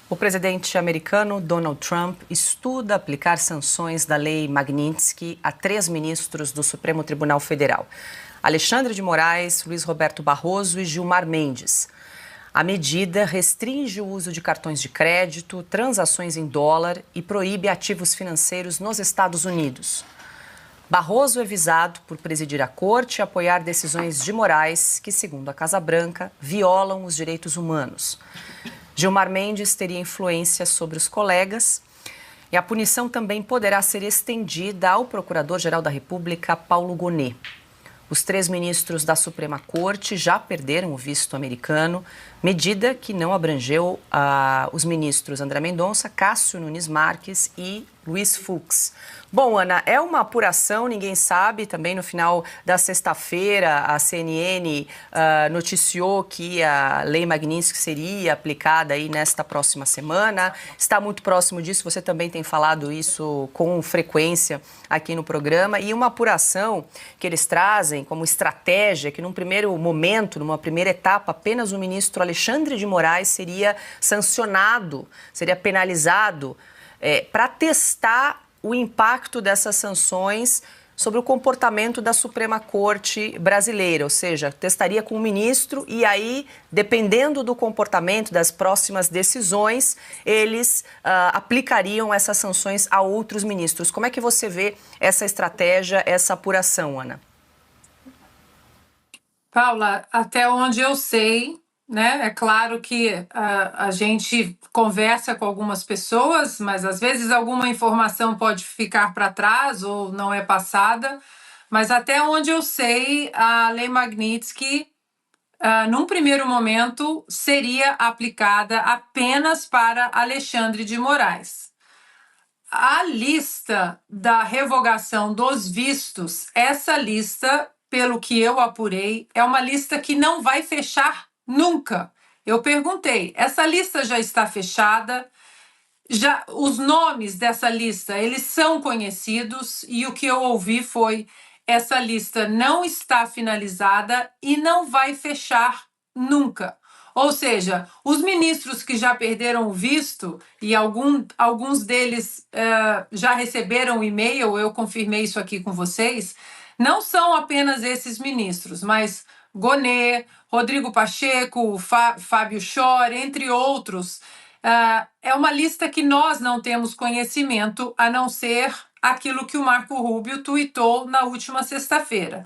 O presidente americano Donald Trump estuda aplicar sanções da Lei Magnitsky a 3 ministros do Supremo Tribunal Federal: Alexandre de Moraes, Luiz Roberto Barroso e Gilmar Mendes. A medida restringe o uso de cartões de crédito, transações em dólar e proíbe ativos financeiros nos Estados Unidos. Barroso é visado por presidir a corte e apoiar decisões de Moraes que, segundo a Casa Branca, violam os direitos humanos. Gilmar Mendes teria influência sobre os colegas e a punição também poderá ser estendida ao Procurador-Geral da República, Paulo Gonet. Os 3 ministros da Suprema Corte já perderam o visto americano, medida que não abrangeu os ministros André Mendonça, Cássio Nunes Marques e Luiz Fux. Bom, Ana, é uma apuração, ninguém sabe. Também no final da sexta-feira, a CNN noticiou que a Lei Magnitsky seria aplicada aí nesta próxima semana. Está muito próximo disso, você também tem falado isso com frequência aqui no programa. E uma apuração que eles trazem como estratégia, que num primeiro momento, numa primeira etapa, apenas o ministro Alexandre de Moraes seria sancionado, seria penalizado para testar o impacto dessas sanções sobre o comportamento da Suprema Corte brasileira, ou seja, testaria com o ministro e aí, dependendo do comportamento das próximas decisões, eles aplicariam essas sanções a outros ministros. Como é que você vê essa estratégia, essa apuração, Ana? Paula, até onde eu sei, né? É claro que a gente conversa com algumas pessoas, mas às vezes alguma informação pode ficar para trás ou não é passada. Mas até onde eu sei, a Lei Magnitsky, num primeiro momento, seria aplicada apenas para Alexandre de Moraes. A lista da revogação dos vistos, essa lista, pelo que eu apurei, é uma lista que não vai fechar nunca. Eu perguntei, essa lista já está fechada? Já os nomes dessa lista, eles são conhecidos e o que eu ouvi foi: essa lista não está finalizada e não vai fechar nunca. Ou seja, os ministros que já perderam o visto, e alguns deles já receberam o e-mail, eu confirmei isso aqui com vocês, não são apenas esses ministros, mas Gonet, Rodrigo Pacheco, Fábio Chor, entre outros. É uma lista que nós não temos conhecimento, a não ser aquilo que o Marco Rubio tuitou na última sexta-feira.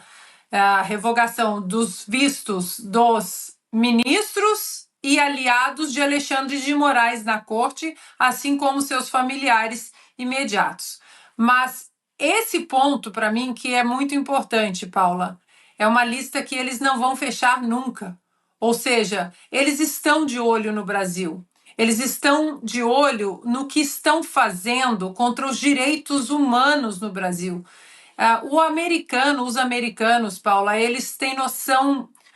A revogação dos vistos dos ministros e aliados de Alexandre de Moraes na corte, assim como seus familiares imediatos. Mas esse ponto, para mim, que é muito importante, Paula, é uma lista que eles não vão fechar nunca. Ou seja, eles estão de olho no Brasil. Eles estão de olho no que estão fazendo contra os direitos humanos no Brasil. Os americanos, Paula, eles têm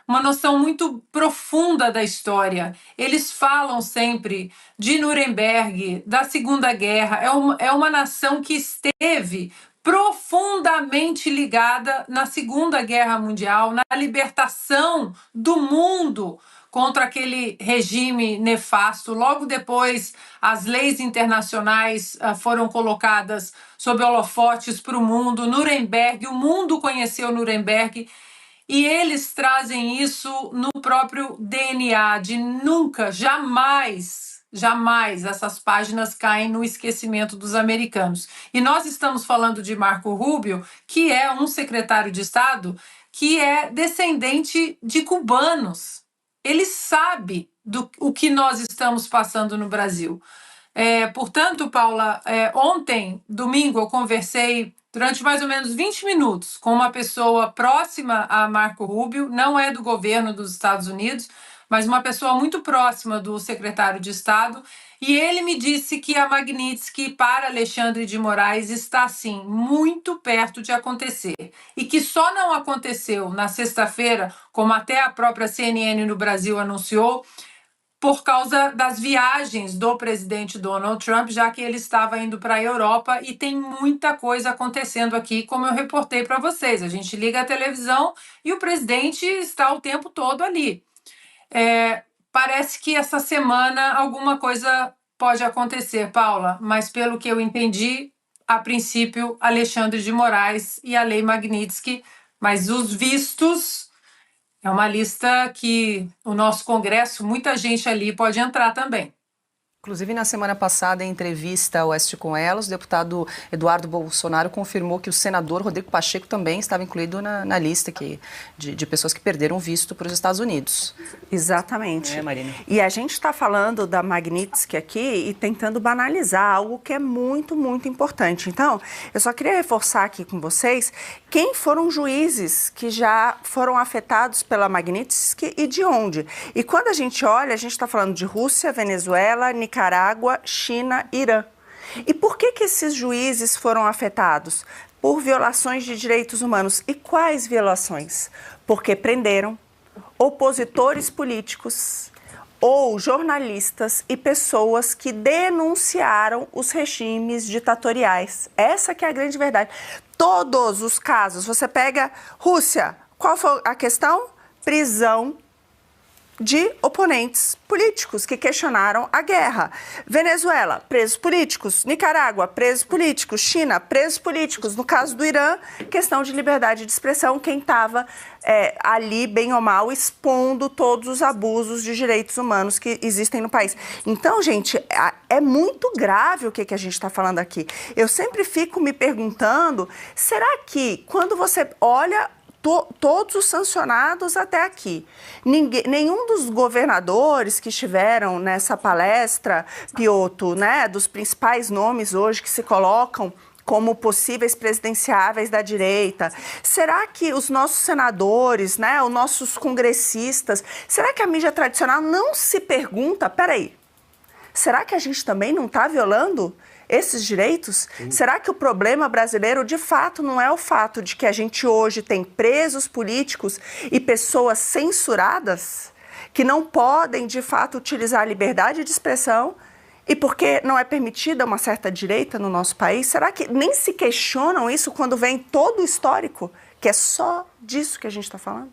uma noção muito profunda da história. Eles falam sempre de Nuremberg, da Segunda Guerra. É uma nação que esteve profundamente ligada na Segunda Guerra Mundial, na libertação do mundo contra aquele regime nefasto. Logo depois, as leis internacionais foram colocadas sob holofotes para o mundo. Nuremberg, o mundo conheceu Nuremberg, e eles trazem isso no próprio DNA, de nunca, jamais essas páginas caem no esquecimento dos americanos. E nós estamos falando de Marco Rubio, que é um secretário de Estado que é descendente de cubanos. Ele sabe o que nós estamos passando no Brasil. Portanto, Paula, ontem, domingo, eu conversei durante mais ou menos 20 minutos com uma pessoa próxima a Marco Rubio, não é do governo dos Estados Unidos, mas uma pessoa muito próxima do secretário de Estado, e ele me disse que a Magnitsky para Alexandre de Moraes está, sim, muito perto de acontecer, e que só não aconteceu na sexta-feira, como até a própria CNN no Brasil anunciou, por causa das viagens do presidente Donald Trump, já que ele estava indo para a Europa, e tem muita coisa acontecendo aqui, como eu reportei para vocês. A gente liga a televisão e o presidente está o tempo todo ali. Parece que essa semana alguma coisa pode acontecer, Paula, mas pelo que eu entendi, a princípio, Alexandre de Moraes e a Lei Magnitsky, mas os vistos é uma lista que o nosso Congresso, muita gente ali pode entrar também. Inclusive, na semana passada, em entrevista ao Oeste com Elas, o deputado Eduardo Bolsonaro confirmou que o senador Rodrigo Pacheco também estava incluído na lista de pessoas que perderam visto para os Estados Unidos. Exatamente. Marina? E a gente está falando da Magnitsky aqui e tentando banalizar algo que é muito, muito importante. Então, eu só queria reforçar aqui com vocês quem foram juízes que já foram afetados pela Magnitsky e de onde. E quando a gente olha, a gente está falando de Rússia, Venezuela, Nicarágua, China, Irã. E por que esses juízes foram afetados? Por violações de direitos humanos. E quais violações? Porque prenderam opositores políticos ou jornalistas e pessoas que denunciaram os regimes ditatoriais. Essa que é a grande verdade. Todos os casos, você pega Rússia, qual foi a questão? Prisão de oponentes políticos que questionaram a guerra. Venezuela, presos políticos. Nicarágua, presos políticos. China, presos políticos. No caso do Irã, questão de liberdade de expressão, quem estava ali, bem ou mal, expondo todos os abusos de direitos humanos que existem no país. Então, gente, é muito grave o que a gente está falando aqui. Eu sempre fico me perguntando, será que quando você olha todos os sancionados até aqui. Nenhum dos governadores que estiveram nessa palestra, Piotr, né, dos principais nomes hoje que se colocam como possíveis presidenciáveis da direita. Será que os nossos senadores, né, os nossos congressistas, será que a mídia tradicional não se pergunta, peraí, será que a gente também não está violando esses direitos? Sim. Será que o problema brasileiro, de fato, não é o fato de que a gente hoje tem presos políticos e pessoas censuradas que não podem, de fato, utilizar a liberdade de expressão e porque não é permitida uma certa direita no nosso país? Será que nem se questionam isso quando vem todo o histórico, que é só disso que a gente está falando?